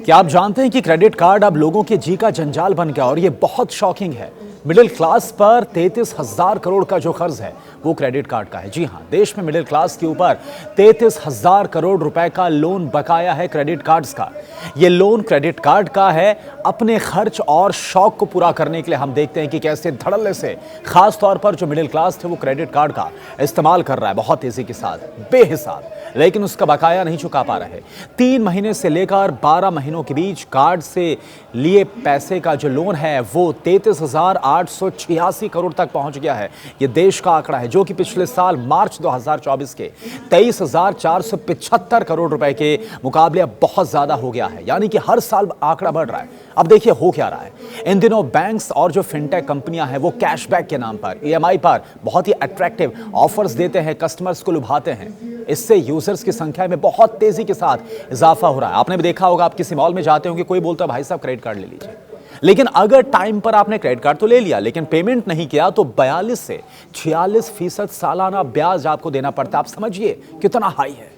क्या आप जानते हैं कि क्रेडिट कार्ड अब लोगों के जी का जंजाल बन गया और ये बहुत शॉकिंग है। मिडिल क्लास पर 33,000 करोड़ का जो कर्ज है वो क्रेडिट कार्ड का है। जी हां, देश में मिडिल क्लास के ऊपर 33,000 करोड़ रुपए का लोन बकाया है क्रेडिट कार्ड्स का। ये लोन क्रेडिट कार्ड का है। अपने खर्च और शौक को पूरा करने के लिए हम देखते हैं कि कैसे धड़ल्ले से खास तौर पर जो मिडिल क्लास थे वो क्रेडिट कार्ड का इस्तेमाल कर रहा है बहुत तेजी के साथ, बेहिसाब, लेकिन उसका बकाया नहीं चुका पा रहे। 3 महीने से लेकर 12 महीनों के बीच कार्ड से लिए पैसे का जो लोन है वो 33,886 करोड़ तक पहुंच गया है। ये देश का आंकड़ा है जो कि पिछले साल मार्च 2024 के 23,475 करोड़ रुपए के मुकाबले अब बहुत ज्यादा हो गया है। यानी कि हर साल आंकड़ा बढ़ रहा है। अब देखिए हो क्या रहा है। इन दिनों बैंक्स और जो फिनटेक कंपनियां हैं वो कैशबैक के नाम पर ईएमआई पर बहुत ही अट्रैक्टिव ऑफर्स देते हैं, कस्टमर्स को लुभाते हैं। इससे यूजर्स की संख्या में बहुत तेजी के साथ इजाफा हो रहा है। आपने भी देखा होगा, आप किसी मॉल में जाते होंगे, कोई बोलता है भाई साहब क्रेडिट कार्ड ले लीजिए, लेकिन अगर टाइम पर आपने क्रेडिट कार्ड तो ले लिया लेकिन पेमेंट नहीं किया तो 42 से 46% सालाना ब्याज आपको देना पड़ता है। आप समझिए कितना हाई है,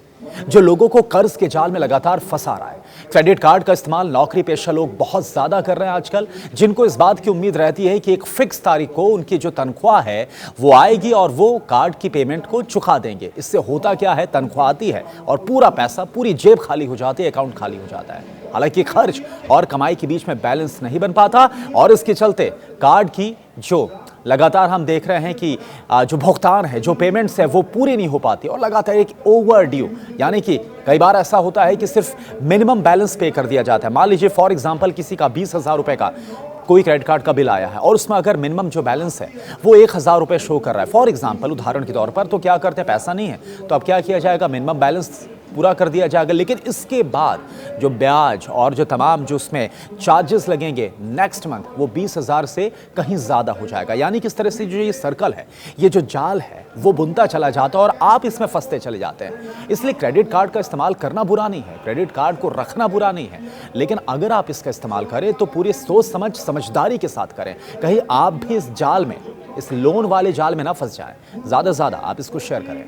जो लोगों को कर्ज के जाल में लगातार फंसा रहा है। क्रेडिट कार्ड का इस्तेमाल नौकरी पेशा लोग बहुत ज्यादा कर रहे हैं आजकल, जिनको इस बात की उम्मीद रहती है कि एक फिक्स तारीख को उनकी जो तनख्वाह है वो आएगी और वो कार्ड की पेमेंट को चुका देंगे। इससे होता क्या है, तनख्वाह आती है और पूरा पैसा, पूरी जेब खाली हो जाती है, अकाउंट खाली हो जाता है। हालांकि खर्च और कमाई के बीच में बैलेंस नहीं बन पाता और इसके चलते कार्ड की जो लगातार हम देख रहे हैं कि जो भुगतान है, जो पेमेंट्स है वो पूरी नहीं हो पाती और लगातार एक ओवर ड्यू, यानी कि कई बार ऐसा होता है कि सिर्फ मिनिमम बैलेंस पे कर दिया जाता है। मान लीजिए फॉर एग्जांपल किसी का 20,000 रुपए का कोई क्रेडिट कार्ड का बिल आया है और उसमें अगर मिनिमम जो बैलेंस है वो 1,000 रुपए शो कर रहा है फॉर एग्जांपल, उदाहरण के तौर पर, तो क्या करते हैं, पैसा नहीं है तो अब क्या किया जाएगा, मिनिमम बैलेंस पूरा कर दिया जाएगा। लेकिन इसके बाद जो ब्याज और जो तमाम जो उसमें चार्जेस लगेंगे नेक्स्ट मंथ वो 20,000 से कहीं ज्यादा हो जाएगा। यानी कि इस तरह से जो ये सर्कल है, ये जो जाल है वो बुनता चला जाता है और आप इसमें फंसते चले जाते हैं। इसलिए क्रेडिट कार्ड का इस्तेमाल करना बुरा नहीं है, क्रेडिट कार्ड को रखना बुरा नहीं है, लेकिन अगर आप इसका इस्तेमाल करें तो पूरी सोच समझ समझदारी के साथ करें। कहीं आप भी इस जाल में, इस लोन वाले जाल में ना फंस जाएं। ज्यादा से ज्यादा आप इसको शेयर करें।